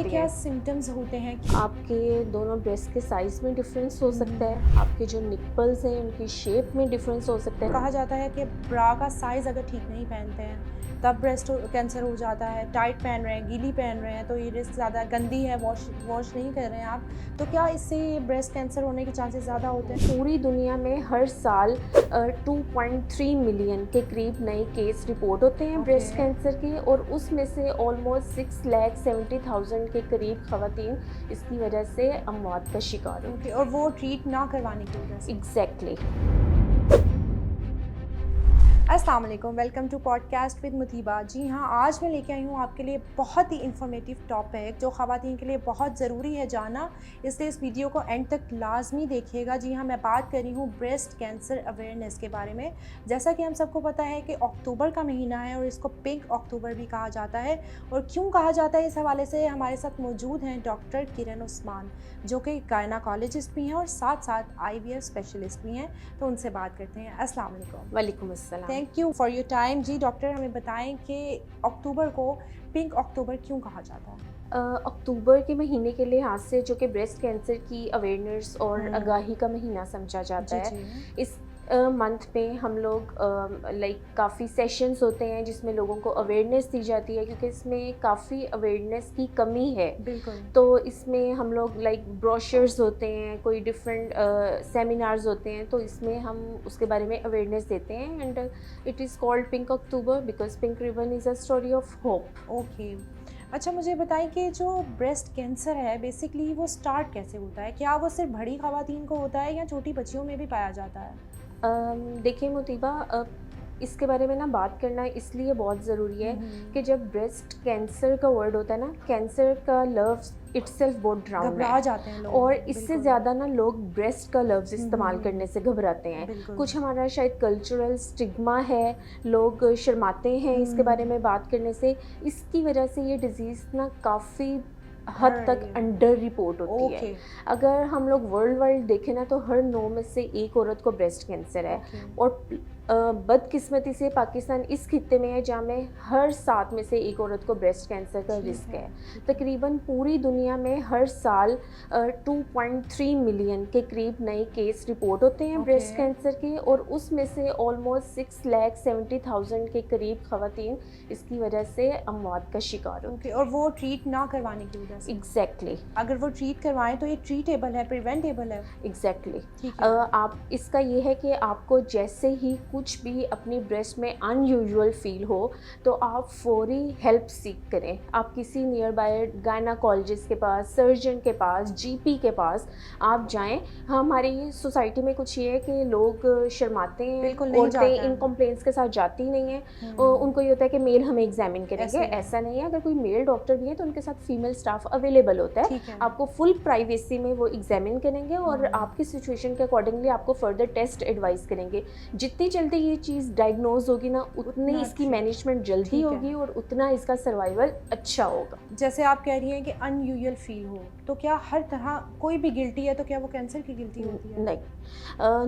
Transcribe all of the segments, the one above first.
होती क्या हैं। सिम्टम्स होते हैं? आपके दोनों ब्रेस्ट के साइज़ में डिफरेंस हो सकता है, आपके जो निप्पल्स हैं उनकी शेप में डिफरेंस हो सकता है। कहा जाता है कि ब्रा का साइज़ अगर ठीक नहीं पहनते हैं तब ब्रेस्ट कैंसर हो जाता है। टाइट पहन रहे हैं, गीली पहन रहे हैं तो ये रिस्क ज़्यादा है। गंदी है, वॉश वॉश नहीं कर रहे हैं आप, तो क्या इससे ब्रेस्ट कैंसर होने के चांसेस ज़्यादा होते हैं? पूरी दुनिया में हर साल 2.3 मिलियन के करीब नए केस रिपोर्ट होते हैं ब्रेस्ट ओके। कैंसर के, और उसमें से ऑलमोस्ट 6,70,000 के करीब खवातीन इसकी वजह से अमवात का शिकार होती ओके, हैं। और वो ट्रीट ना करवाने की वजह से? एग्जैक्टली। अस्सलाम वालेकुम, वेलकम टू पॉडकास्ट विद मुतीबा। जी हाँ, आज मैं लेके आई हूँ आपके लिए बहुत ही इन्फॉर्मेटिव टॉपिक जो ख़वातीन के लिए बहुत ज़रूरी है जानना, इसलिए इस वीडियो को एंड तक लाजमी देखिएगा। जी हाँ, मैं बात कर रही हूँ ब्रेस्ट कैंसर अवेयरनेस के बारे में। जैसा कि हम सबको पता है कि अक्टूबर का महीना है और इसको पिंक अक्टूबर भी कहा जाता है। और क्यों कहा जाता है, इस हवाले से हमारे साथ मौजूद हैं डॉक्टर किरण उस्मान, जो कि गायनाकोलॉजिस्ट भी हैं और साथ साथ IVF स्पेशलिस्ट भी हैं। तो उनसे बात करते हैं। अस्सलाम वालेकुम। वालेकुम अस्सलाम। Thank you for your time. जी डॉक्टर, हमें बताएं कि अक्टूबर को पिंक अक्टूबर क्यों कहा जाता है? अक्टूबर के महीने के लिहाज से, जो कि ब्रेस्ट कैंसर की अवेयरनेस और आगाही का महीना समझा जाता जी है, जी। इस मंथ में हम लोग लाइक काफ़ी सेशंस होते हैं जिसमें लोगों को अवेयरनेस दी जाती है, क्योंकि इसमें काफ़ी अवेयरनेस की कमी है। बिल्कुल। तो इसमें हम लोग लाइक ब्रोशर्स होते हैं, कोई डिफरेंट सेमिनार्स होते हैं, तो इसमें हम उसके बारे में अवेयरनेस देते हैं। And it is called pink October because pink ribbon is a story of hope. Okay. अच्छा, मुझे बताएं कि जो ब्रेस्ट कैंसर है बेसिकली वो स्टार्ट कैसे होता है? क्या वो सिर्फ बड़ी खवातीन को होता है या छोटी बच्चियों में भी पाया जाता है? देखिए मोतीबा, इसके बारे में ना बात करना इसलिए बहुत ज़रूरी है कि जब ब्रेस्ट कैंसर का वर्ड होता है ना, कैंसर का लफ्ज़ इटसेल्फ बहुत ड्राउन है, घबरा जाते हैं और लोग, इससे बिल्कुल। ज़्यादा ना लोग ब्रेस्ट का लफ्ज़ इस्तेमाल करने से घबराते हैं। बिल्कुल। कुछ हमारा शायद कल्चरल स्टिग्मा है, लोग शर्माते हैं इसके बारे में बात करने से। इसकी वजह से ये डिज़ीज़ ना काफ़ी हद बढ़ तक रही है। अंडर रिपोर्ट होती है। ओके। अगर हम लोग वर्ल्ड वाइड देखें ना, तो हर 9 में से 1 औरत को ब्रेस्ट कैंसर है। ओके। और बदकिस्मती से पाकिस्तान इस खित्ते में है जहाँ में हर 7 में से 1 औरत को ब्रेस्ट कैंसर का ठीक रिस्क है, है। ठीक है। तकरीबन पूरी दुनिया में हर साल 2.3 मिलियन के करीब नए केस रिपोर्ट होते हैं ब्रेस्ट ओके। कैंसर के, और उसमें से ऑलमोस्ट 6,70,000 के करीब खवातीन इसकी वजह से अमवात का शिकार होती ओके, हैं। और वो ट्रीट ना करवाने की वजह से? एग्जैक्टली। अगर वो ट्रीट करवाएं तो ये ट्रीटेबल है, प्रिवेंटेबल है? एग्जैक्टली। ठीक है। आप इसका ये है कि आपको जैसे ही कुछ भी अपनी ब्रेस्ट में अनयूजुअल फील हो, तो आप फौरी हेल्प सीख करें। आप किसी नियर बाय गायनाकोलॉजिस्ट के पास, सर्जन के पास, GP के पास आप जाएं। हमारी सोसाइटी में कुछ ये है कि लोग शर्माते हैं, बिल्कुल नहीं औरतें जाता इन है। कंप्लेंट्स के साथ जाती नहीं हैं। उनको ये होता है कि मेल हमें एग्जामिन करेंगे। ऐसे ही है। ऐसा नहीं है, अगर कोई मेल डॉक्टर भी है तो उनके साथ फीमेल स्टाफ अवेलेबल होता है। ठीक है। आपको फुल प्राइवेसी में वो एग्जामिन करेंगे और आपकी सिचुएशन के अकॉर्डिंगली आपको फर्दर टेस्ट एडवाइस करेंगे। जितनी जल्दी ये चीज़ डायग्नोज होगी ना, उतनी उतना इसकी अच्छा। मैनेजमेंट जल्दी ठीक है। होगी और उतना इसका सर्वाइवल अच्छा होगा। जैसे आप कह रही हैं कि अनयूजुअल फील हो, तो क्या हर तरह कोई भी गिल्टी है तो क्या वो कैंसर की गिल्टी होती है? नहीं,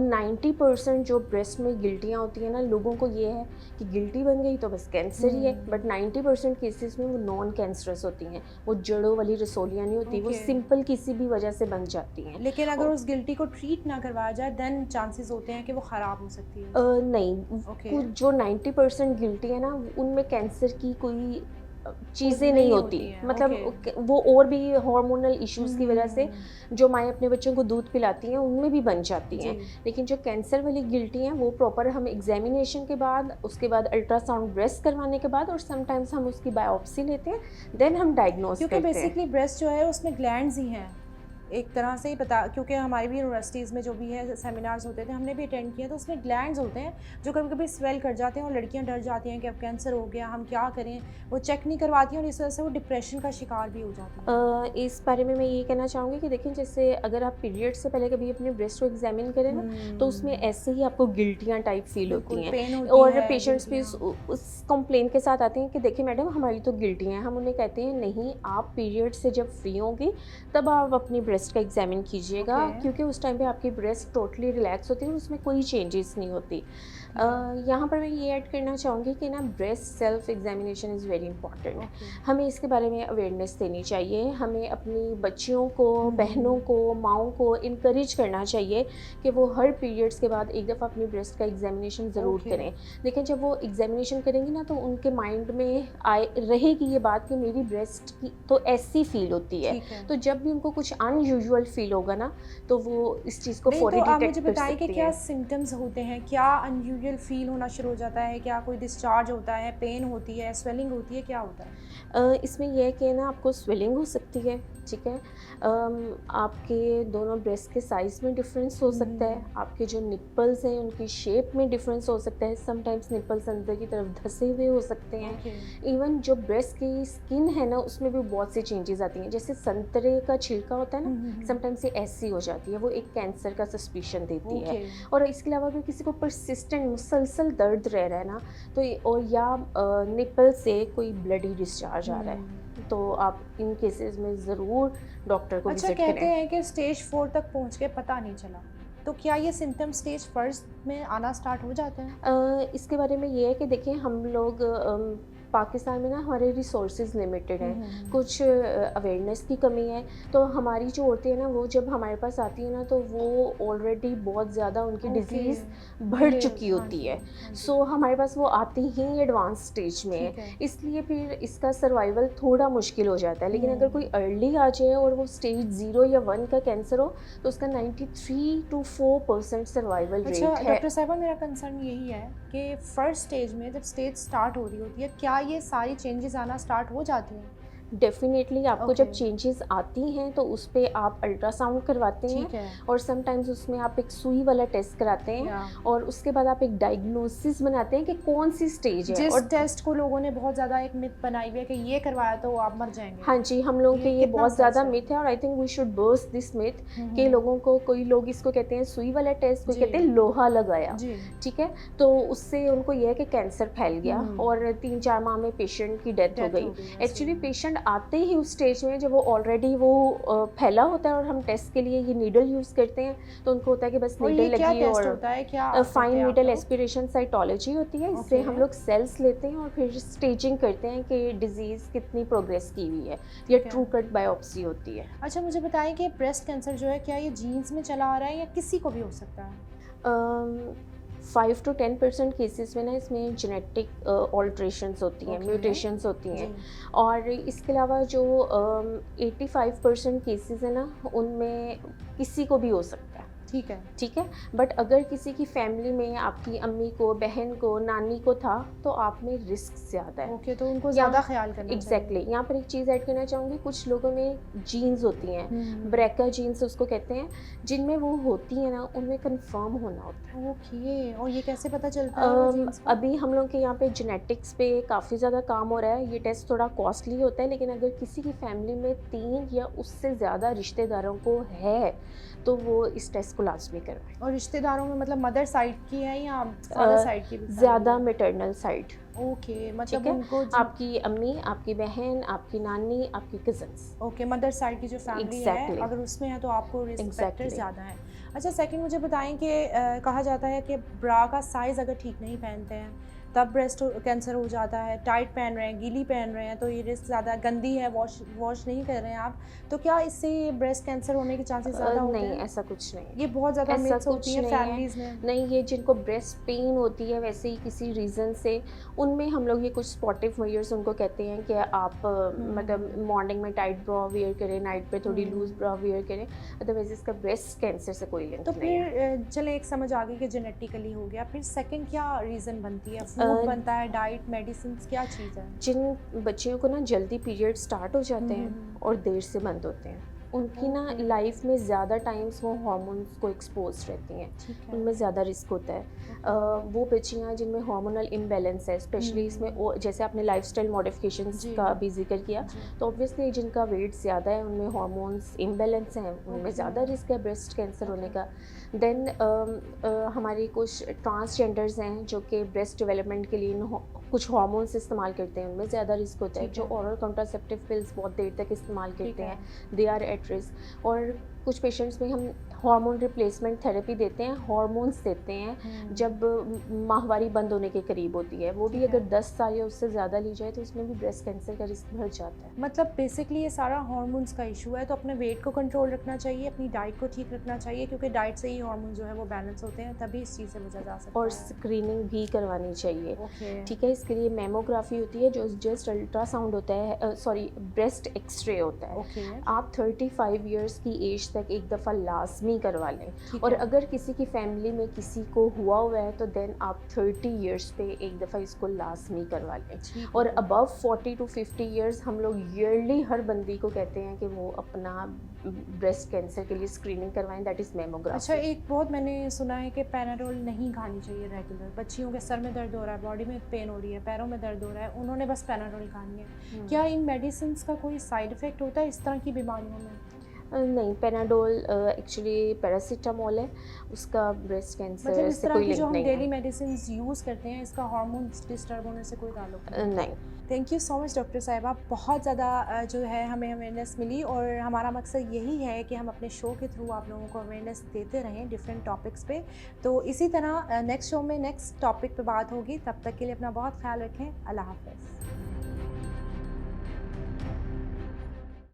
90% जो ब्रेस्ट में गिल्टियाँ होती हैं ना, लोगों को ये है कि गिल्टी बन गई तो बस कैंसर ही है। बट 90% केसेस में वो नॉन कैंसरस होती हैं, वो जड़ों वाली रसोलियाँ नहीं होती, वो ओके। सिंपल किसी भी वजह से बन जाती हैं। लेकिन अगर उस गिल्टी को ट्रीट ना करवाया जाए देन चांसेस होते हैं कि वो ख़राब हो सकती है। नहीं, ओके। कुछ जो 90% गिल्टी है ना, उनमें कैंसर की कोई चीज़ें नहीं नहीं होती। होती हैं। मतलब ओके। वो और भी हार्मोनल इश्यूज़ की वजह से जो माएँ अपने बच्चों को दूध पिलाती हैं, उनमें भी बन जाती हैं। जी। लेकिन जो कैंसर वाली गिल्टी हैं, वो प्रॉपर हम एग्जामिनेशन के बाद, उसके बाद अल्ट्रासाउंड ब्रेस्ट करवाने के बाद, और समटाइम्स हम उसकी बायोप्सी लेते हैं, देन हम डायग्नोज क्योंकि करते हैं। बेसिकली ब्रेस्ट जो है उसमें ग्लैंड्स ही हैं एक तरह से ही पता, क्योंकि हमारी भी यूनिवर्सिटीज़ में जो भी है सेमिनार्स होते थे, हमने भी अटेंड किया, तो उसमें ग्लैंड्स होते हैं जो कभी कभी स्वेल कर जाते हैं और लड़कियां डर जाती हैं कि अब कैंसर हो गया, हम क्या करें। वो चेक नहीं करवाती हैं और इस वजह से वो डिप्रेशन का शिकार भी हो जाती हैं। इस बारे में मैं ये कहना चाहूँगी कि देखिए, जैसे अगर आप पीरियड से पहले कभी अपने ब्रेस्ट को एग्जामिन करें ना, तो उसमें ऐसे ही आपको गिल्टियाँ टाइप फील होती बिल्कुल हैं। पेन होती और है, पेशेंट्स भी गिल्टियाँ। उस कंप्लेन के साथ आते हैं कि देखिए मैडम, हमारी तो गिल्टियाँ हैं। हम उन्हें कहते हैं नहीं, आप पीरियड से जब फ्री होंगी तब आप अपनी ब्रेस्ट ब्रेस्ट का एग्जामिन कीजिएगा Okay. क्योंकि उस टाइम पे आपकी ब्रेस्ट टोटली रिलैक्स होती है और उसमें कोई चेंजेस नहीं होती। यहाँ पर मैं ये ऐड करना चाहूँगी कि ना breast self examination is very important. Okay. हमें इसके बारे में अवेयरनेस देनी चाहिए, हमें अपनी बच्चियों को, बहनों को, माँओं को इनकरेज करना चाहिए कि वो हर पीरियड्स के बाद एक दफ़ा अपनी ब्रेस्ट का एग्जामिनेशन ज़रूर Okay. करें। लेकिन जब वो एग्जामिनेशन करेंगी ना तो उनके माइंड में आए रहेगी ये बात कि मेरी ब्रेस्ट की तो ऐसी फील होती है। ठीक है। तो जब भी उनको कुछ अनयूजुअल फील होगा ना तो वो इस चीज़ को नहीं, फौरी तो आप मुझे डिटेक्ट कर बताएं कि सकती क्या हैं। सिम्टम्स होते हैं, क्या अनयूजुअल फील होना शुरू हो जाता है, क्या कोई डिस्चार्ज होता है, पेन होती है, स्वेलिंग होती है, क्या होता है? इसमें यह है कि ना आपको स्वेलिंग हो सकती है, ठीक है। आपके दोनों ब्रेस्ट के साइज़ में डिफरेंस हो सकता है, आपके जो निप्पल्स हैं उनकी शेप में डिफरेंस हो सकता है, समटाइम्स निप्पल्स अंदर की तरफ धसे हुए हो सकते हैं। Okay. इवन जो ब्रेस्ट की स्किन है ना उसमें भी बहुत सी चेंजेस आती हैं, जैसे संतरे का छिलका होता है ना, समटाइम्स ये ऐसी हो जाती है, वो एक कैंसर का सस्पिशन देती है। Okay. और इसके अलावा अगर किसी को परसिस्टेंट मुसलसल दर्द रह रहा है ना तो और या निप्पल से कोई ब्लडी डिस्चार्ज आ रहा है तो आप इन केसेस में ज़रूर डॉक्टर को अच्छा, विजिट कहते करें। हैं कि स्टेज 4 तक पहुंच के पता नहीं चला, तो क्या ये सिम्टम स्टेज फर्स्ट में आना स्टार्ट हो जाते हैं? इसके बारे में ये है कि देखिए हम लोग पाकिस्तान में ना हमारे रिसोर्सेज लिमिटेड हैं, कुछ अवेयरनेस की कमी है। तो हमारी जो औरतें हैं ना वो जब हमारे पास आती है ना तो वो ऑलरेडी बहुत ज़्यादा उनकी डिजीज़ बढ़ चुकी होती है। सो हमारे पास वो आती ही एडवांस स्टेज में ठीक है, है। इसलिए फिर इसका सर्वाइवल थोड़ा मुश्किल हो जाता है। लेकिन अगर कोई अर्ली आ जाए और वो स्टेज 0 या 1 का कैंसर हो तो उसका 93 to 4% सर्वाइवल अच्छा रेट है। डॉक्टर साहिबा, मेरा कंसर्न यही है कि फर्स्ट स्टेज में जब स्टेज स्टार्ट हो रही होती है, क्या ये सारी चेंजेस आना स्टार्ट हो जाती हैं? डेफिनेटली आपको जब Okay. चेंजेस आती हैं तो उस पे आप अल्ट्रासाउंड करवाते ठीक हैं है। और समटाइम्स उसमें आप एक सुई वाला टेस्ट कराते हैं या और उसके बाद आप एक डायग्नोसिस बनाते हैं कि कौन सी स्टेज है। जिस और टेस्ट को लोगों ने बहुत ज़्यादा एक मिथ बनाई हुई है कि ये करवाया तो आप मर जाएंगे, हाँ जी, हम लोगों के ये कितना बहुत सच ज़्यादा है? मिथ है और I think we should burst this myth कि लोगों को, कोई लोग इसको कहते हैं सुई वाला टेस्ट, कोई जी। कहते हैं लोहा लगाया, जी। ठीक है। तो उससे उनको ये है कि कैंसर फैल गया और 3-4 माह में पेशेंट की डेथ हो डेथ गई। हो गई, एक्चुअली पेशेंट आते ही उस स्टेज में जब वो ऑलरेडी वो फैला होता है और हम टेस्ट के लिए ये नीडल यूज़ करते हैं तो उनको होता है कि बस और नीडल ये क्या लगी टेस्ट और होता है, क्या फाइन करते हैं आप नीडल लोग? एस्पिरेशन साइटोलॉजी होती है। इससे Okay. हम लोग सेल्स लेते हैं और फिर स्टेजिंग करते हैं कि डिजीज़ कितनी प्रोग्रेस की हुई है, या ठीक है। ट्रू कट बायोप्सी होती है। अच्छा, मुझे बताएं कि ब्रेस्ट कैंसर जो है क्या ये जीन्स में चला आ रहा है या किसी को भी हो सकता है? 5 to 10% केसेस में ना इसमें जेनेटिक ऑल्ट्रेशंस होती हैं, Okay. म्यूटेशंस होती हैं। जी। और इसके अलावा जो 85% केसेस है ना उनमें किसी को भी हो सकता है, ठीक है। ठीक है। बट अगर किसी की फैमिली में आपकी अम्मी को, बहन को, नानी को था तो आप में रिस्क ज़्यादा है। ओके, तो उनको ज़्यादा ख्याल करना एग्जैक्टली यहाँ पर एक चीज़ ऐड करना चाहूँगी, कुछ लोगों में जीन्स होती हैं, ब्रेका जीन्स उसको कहते हैं, जिनमें वो होती है ना उनमें कंफर्म होना होता है। ओके, और ये कैसे पता चलता है वो जीन्स का? अभी हम लोग के यहाँ पे जेनेटिक्स पे काफ़ी ज़्यादा काम हो रहा है। ये टेस्ट थोड़ा कॉस्टली होता है लेकिन अगर किसी की फैमिली में 3 या उससे ज़्यादा रिश्तेदारों को है तो वो इस टेस्ट को लाजमी करवाएं। और रिश्तेदारों में मतलब मदर साइड की है या फादर साइड की भी? ज़्यादा मैटरनल साइड, ओके, मतलब ठीक है। उनको आपकी अम्मी, आपकी बहन, आपकी नानी, आपकी कज़न्स। ओके, मदर साइड की जो फैमिली है Exactly. अगर उसमें है तो आपको रिस्क फैक्टर Exactly. ज़्यादा है। अच्छा, सेकंड मुझे बताएं कि कहा जाता है कि ब्रा का साइज़ अगर ठीक नहीं पहनते हैं तब ब्रेस्ट कैंसर हो जाता है, टाइट पहन रहे हैं, गीली पहन रहे हैं तो ये रिस्क ज़्यादा, गंदी है, वॉश नहीं कर रहे हैं आप, तो क्या इससे ब्रेस्ट कैंसर होने के चांसेस ज़्यादा होते नहीं, हैं? ऐसा कुछ नहीं है। ये बहुत ज़्यादा ऐसा मिथ्स होती कुछ हैं नहीं है। फैमिलीज़ में। नहीं, ये जिनको ब्रेस्ट पेन होती है वैसे ही किसी रीज़न से, उनमें हम लोग ये कुछ स्पॉटिव मेजर्स उनको कहते हैं कि आप मतलब मॉर्निंग में टाइट ब्रा वेयर करें, नाइट पे थोड़ी लूज ब्रा वेयर करें, अदरवाइज इसका ब्रेस्ट कैंसर से कोई लिंक तो नहीं है। फिर चले, एक समझ आ गई कि जेनेटिकली हो गया, फिर सेकंड क्या रीज़न बनती है? फूड बनता है, डाइट, मेडिसिन, क्या चीज़ है? जिन बच्चियों को ना जल्दी पीरियड स्टार्ट हो जाते हैं और देर से बंद होते हैं, उनकी ना लाइफ में ज़्यादा टाइम्स वो हार्मोन्स को एक्सपोज रहती हैं, ठीक है। उनमें ज़्यादा रिस्क होता है। वो बच्चियाँ जिनमें हार्मोनल इम्बैलेंस है, स्पेशली इसमें जैसे आपने लाइफस्टाइल मॉडिफिकेशंस जी। का भी जिक्र किया, जी। तो ऑब्वियसली जिनका वेट ज़्यादा है, उनमें हार्मोन्स इम्बैलेंस हैं, उनमें ज़्यादा रिस्क है ब्रेस्ट कैंसर होने का। देन हमारी कुछ ट्रांसजेंडर्स हैं जो कि ब्रेस्ट डेवलपमेंट के लिए कुछ हार्मोन्स इस्तेमाल करते हैं उनमें ज़्यादा रिस्क होता है। ठीक जो है। ओरल कॉन्ट्रासेप्टिव पिल्स बहुत देर तक इस्तेमाल ठीक करते है। हैं, दे आर एट रिस्क। और कुछ पेशेंट्स में हम हार्मोन रिप्लेसमेंट थेरेपी देते हैं, हार्मोन्स देते हैं जब माहवारी बंद होने के करीब होती है। वो भी ठीक है। अगर 10 साल या उससे ज़्यादा ली जाए तो उसमें भी ब्रेस्ट कैंसर का रिस्क बढ़ जाता है। मतलब बेसिकली ये सारा हार्मोन्स का इशू है, तो अपने वेट को कंट्रोल रखना चाहिए, अपनी डाइट को ठीक रखना चाहिए, क्योंकि डाइट से ही हार्मोन जो है वो बैलेंस होते हैं, तभी इस चीज़ से बचा जा सकता और है। स्क्रीनिंग भी करवानी चाहिए। ओके। ठीक है, इसके लिए मेमोग्राफी होती है जो जस्ट अल्ट्रासाउंड होता है, सॉरी ब्रेस्ट एक्सरे होता है। ओके। आप 35 इयर्स की एज तक एक दफ़ा लाजमी करवा लें। ठीक और है। अगर किसी की फैमिली में किसी को हुआ है तो देन आप 30 इयर्स पे एक दफ़ा इसको लाजमी करवा लें। ठीक और है। अबव 40 टू 50 इयर्स हम लोग ईयरली हर बंदी को कहते हैं कि वो अपना ब्रेस्ट कैंसर के लिए स्क्रीनिंग करवाएं, दैट इज़ अच्छा, मेमोग्राफी। एक बहुत मैंने सुना है कि पैनाडोल नहीं खानी चाहिए रेगुलर। बच्चियों के सर में दर्द हो रहा है, बॉडी में पेन हो रही है, पैरों में दर्द हो रहा है, उन्होंने बस पैनाडोल खानी है। क्या इन मेडिसिन का कोई साइड इफ़ेक्ट होता है इस तरह की बीमारियों में? नहीं, पैनाडोल एक्चुअली पैरासिटामोल है, उसका ब्रेस्ट मतलब कैंसर इस से तरह कोई की जो लिंक हम नहीं डेली है। मेडिसिन यूज़ करते हैं, इसका हार्मोन्स डिस्टर्ब होने से कोई ताल्लुक नहीं है। नहीं। Thank you so much doctor साहिबा, बहुत ज़्यादा जो है हमें अवेयरनेस मिली, और हमारा मकसद यही है कि हम अपने शो के थ्रू आप लोगों को अवेयरनेस देते रहें डिफरेंट टॉपिक्स पे। तो इसी तरह नेक्स्ट शो में नेक्स्ट टॉपिक पे बात होगी। तब तक के लिए अपना बहुत ख्याल रखें। अल्लाह हाफ़िज़।